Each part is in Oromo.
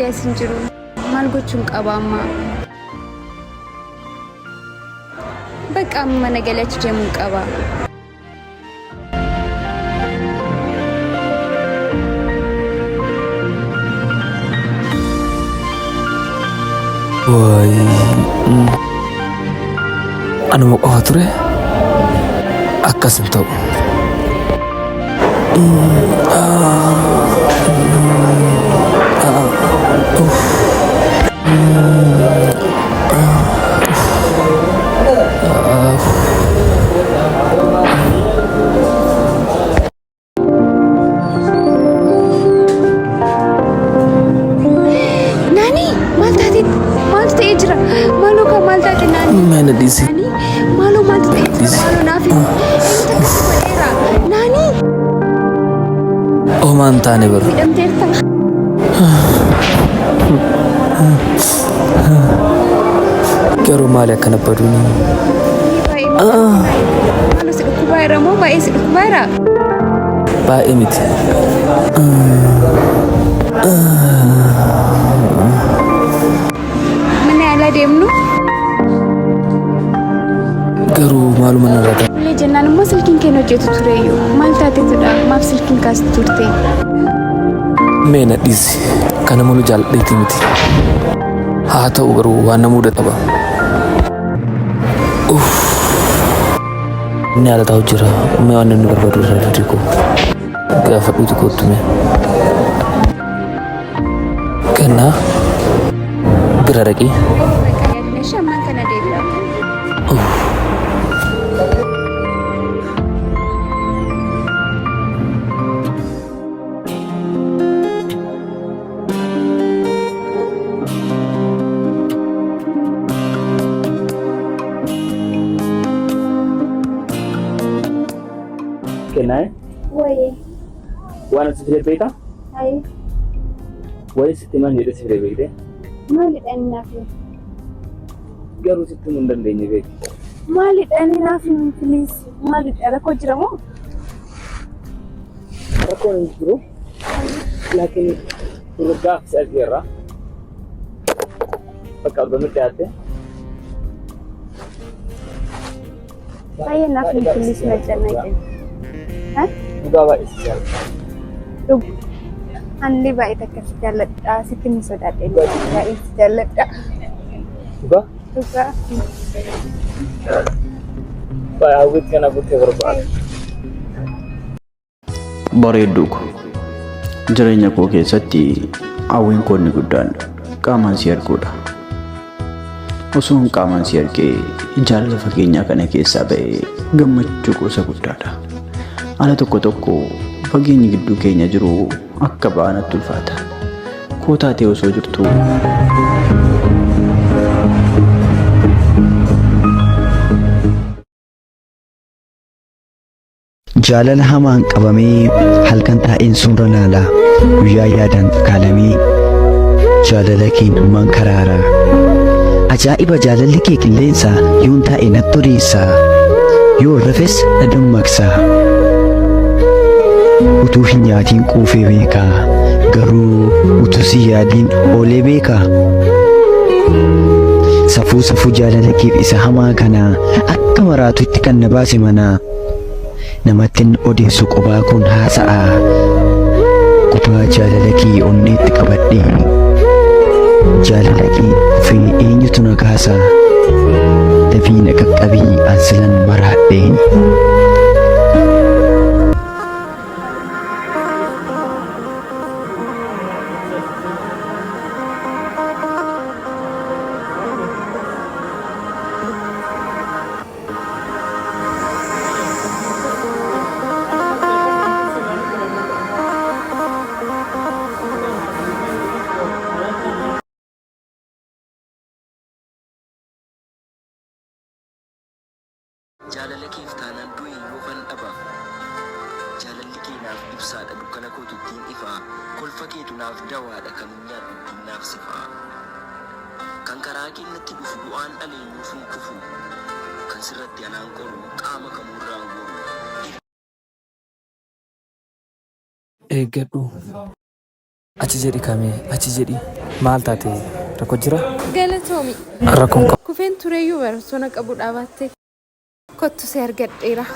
as hin jiru. Maal gochuun qaba amma? Bakka amma mana galachuu deemuun qaba. Woi, anu mau apa tuh? Akas entau. Mana di sini? Malu nafi. Nani? Oh mantan baru. Ke rumah dia kena peduli. Malu seduk kubaira mau baik seduk kubaira. Baik mit. Mana ala demnu? Garu malu mana rata. Le jennan mo silkin keno jetu tureyo. Mal tate tuda map silkin kas turte. Mena disi kana malu jal diti miti. Haa ta'u garuu waan nama mudata ba. Inni haala ta'u jira. Mee waan inni barbaadu irraa diriiko. Gaafa dhuuti kootume. Kennaa bira dhaqii. Bakka yaadne shaman kana deebi'a. Kenal? Woi. Wana sifire beta? Hai. Wali sitiman jede sifire bete? Mali dan nafi. Garu situ mundan denye bete. Mali dan nafi please. Mali ada ko jira mo? Ako ni bro. Lakin urga sa gira. Pagka doon natin. Saya nafi please na natin. Hah? Gawa isya. Dub. Andi ba ita kasi jalat sitin so dati ba is jalat Juga? Juga. Ba awit kana butte barbaad. Bareedduu ko jireenya koo keessatti hawwiin koo inni guddaan qaamaan si arguudha. Osoo hin qaamaan si argee jaalala fageenyaa kana keessaa ba'ee gammachuu koo isa guddaadha. Ana tokko fageenyi gidduu keenya jiru akka ba'anatti ulfaata. Koo taatee osoo jirtu jaalala hamaan qabamee halkan taa'een suura laalaa guyyaa yaadaan kaalamee jaalala keenyummaan karaaraa ajaa'iba jaalalli kee qilleensa yoon taa'e natti odeessaa yoo rafes na dammaqsaa utuu hin nyaatiin quufee beekaa garuu utuu si yaadiin oolee beekaa safuu jaalala keef isa hamaa kanaa akka maraatutti kan na baase manaa namattin odeessu qophaa kun haasa'aa qophaa jaalala kee onneetti qabadhee jaalala kee fi eenyutu na kaasaa dafii na qaqqabii ansilan maraadheen. Jaalala keef taanaan du'e yookaan dhaba. Jaalalli kee naaf ibsaadha dukkana kootu ittiin ifaa. Kolfa keetu naaf dawaadha kan nyaadhu ittiin naaf sifaa. Kan karaa keenyatti dhufu bu'aan dhaleenyuuf hin kufu. Kan sirratti anaan qoru qaama kamurraan goru. Eeggadhu. Achi jedhi kamee achi jedhi maal taate rakkoo jira Galatoomi. rakkoon qabu. Kufeen tureeyyuu bara sona qabu dhaabatte. Kottu si argadheera.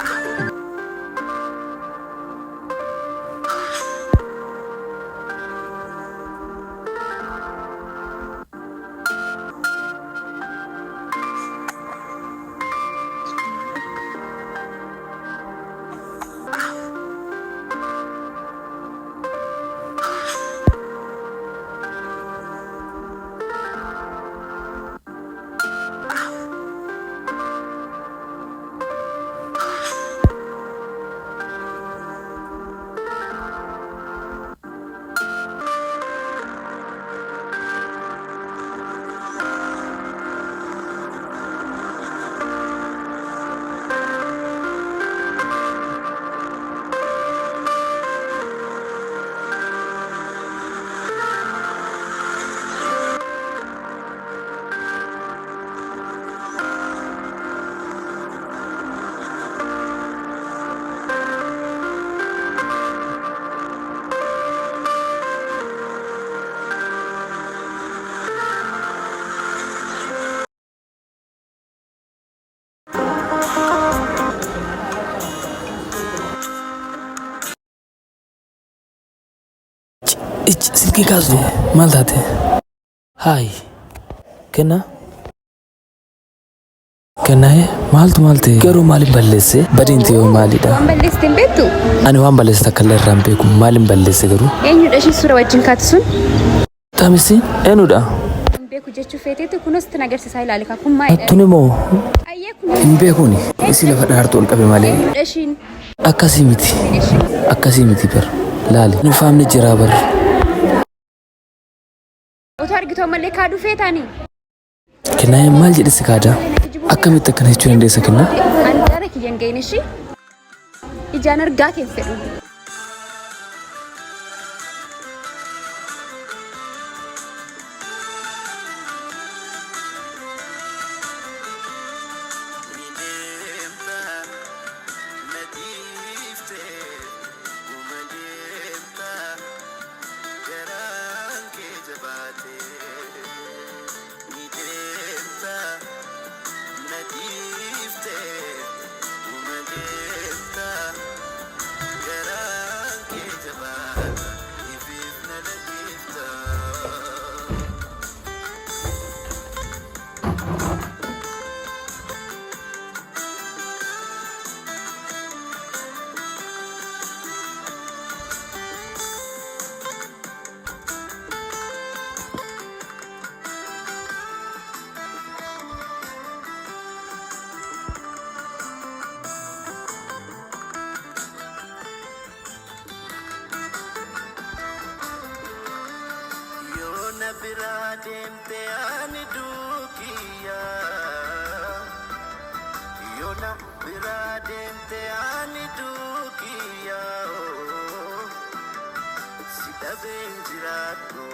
Silkii kaasu maal taate haay kenna kennaa'e maaltu maal ta'e garuu maaliin balleesse badiin ta'e maalidha Waan balleessite hin beektu? ani waan balleesse takka illee irraa hin beeku maaliin balleesse garuu Eenyudha ishii suura wajjin kaatu sun? taamisiin eenyudha Hin beeku jechuu feeteetu kunis itti agarsiisaa ilaali kaa kun maalidha? tuni moo Ayyee kun hin beekuuni isi lafa dhaartu ol qabe malee eenyudha ishiin? akkasii miti bar laali nu faamni jiraa bar Otoo argitoo mallee kaaduu feetaanii? kennaa'e maal jedhisi kaada akkamitti akkana jechuu dandeessa kenna Handaara kiyyan ga'in ishii ijaan argaa keen fedhu. Demte ani dukiya Yona bira demte ani dukiya Sida benjiratu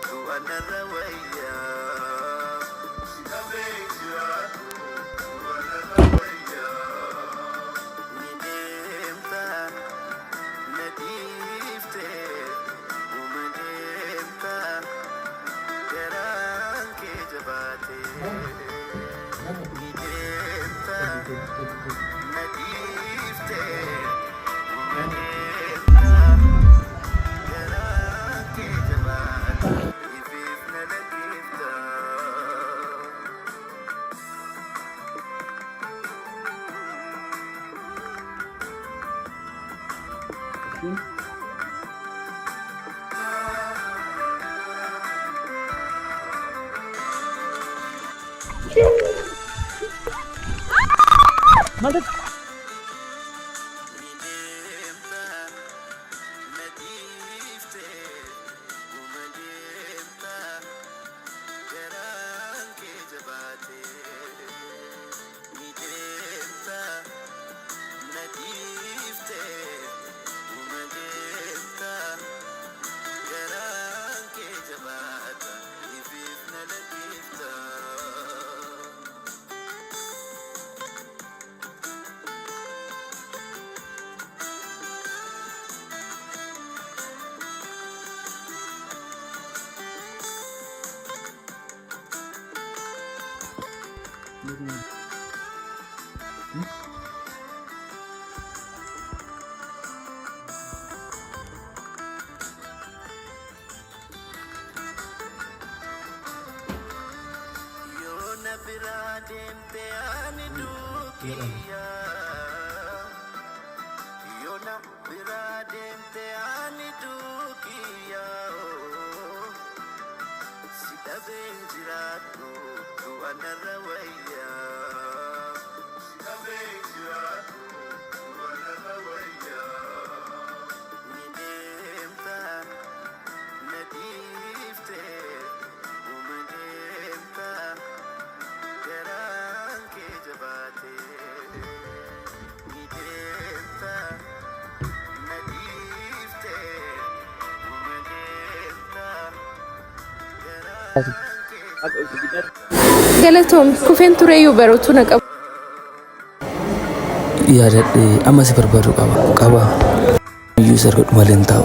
tu anarawaya Sida benjiratu tu anarawaya Ni demta nadifte umedemta Garaan kee jabaatee ni deemta na dhiiftee na deemta garaan kee jabaatee ifiif na lakkifta. Galatoom kufeen tureeyyuu baroota na qabu. Yaadadhee amma si barbaadu qaba. Iyyuu sargadhu malee hin taa'u.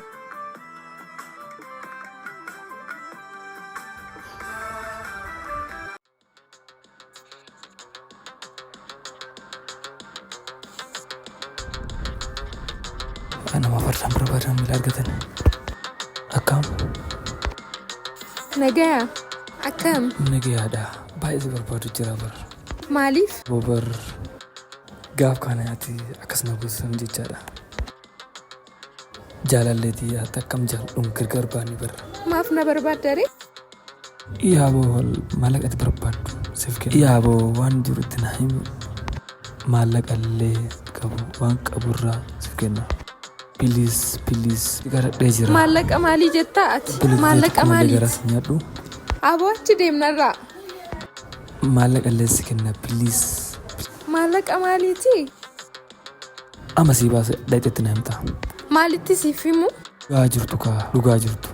Nama fardaan barbaadan mila argatan. Akkam? Nagaya akkam? Nagayaadha. Baay'ee si barbaadu jira bara. Maaliif? Bobar gaaf kana ati akkasuma gosoon jechaadha. Jaalalleetii ati akkam jaalladhuun gargar baanii bara. Maaf na barbaaddaree? Yaaboo maallaqati barbaaddu siif kenna. Yaaboo waan jirutti na himu maallaqallee qabu waan qaburraa siif kenna. Please garadhee jira. Maallaqa maalii jettaa ati? Maallaqa maaliiti? Aboo achi deemnarraa. Maallaqallee si kenna please. Maallaqa maaliiti? Amma sii baase dhaqeetti na himta. Maalitti siif himu? Dhugaa jirtu.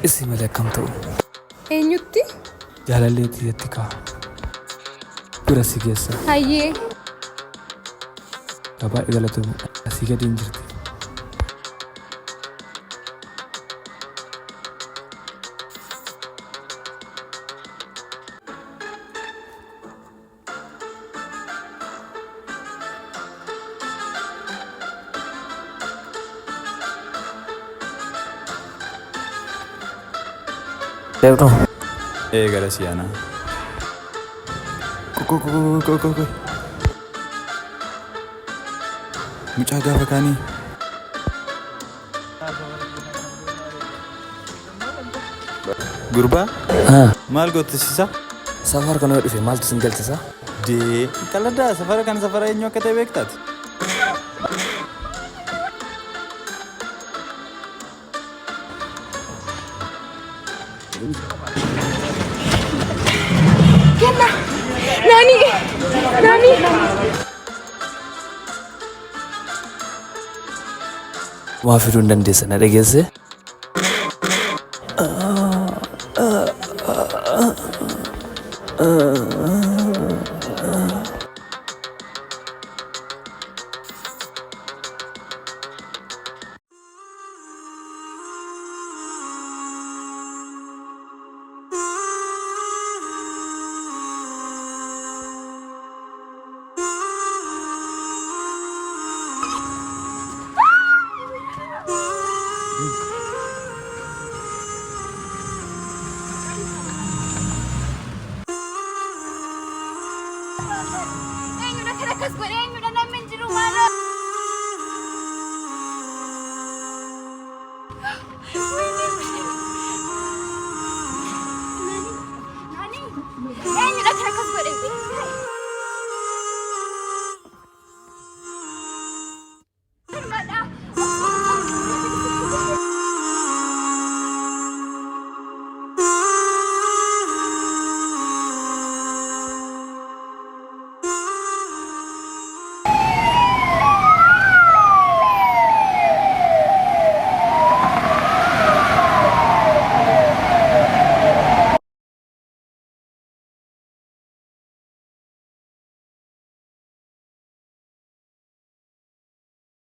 Isii malee akkam ta'u? Eenyutti? Jaalalleetii jetti kaa. Bira si keessa. Hayyee. Baay'ee galatoomuu asii gadi hin jirti. Devno. Gara siana. Kok. Mucaa gaafa kaanii. Gurbaa? Maal goottisiisa? Safar kana dhufe maaltu sin galchisa? Dee qaladdaa safara eenyu akka ta'e beektaati? Nani. Waa fiduu hin dandeessa na dhageesse? Eenyu na kana kas godhe eenyu na namni hin jiru maala.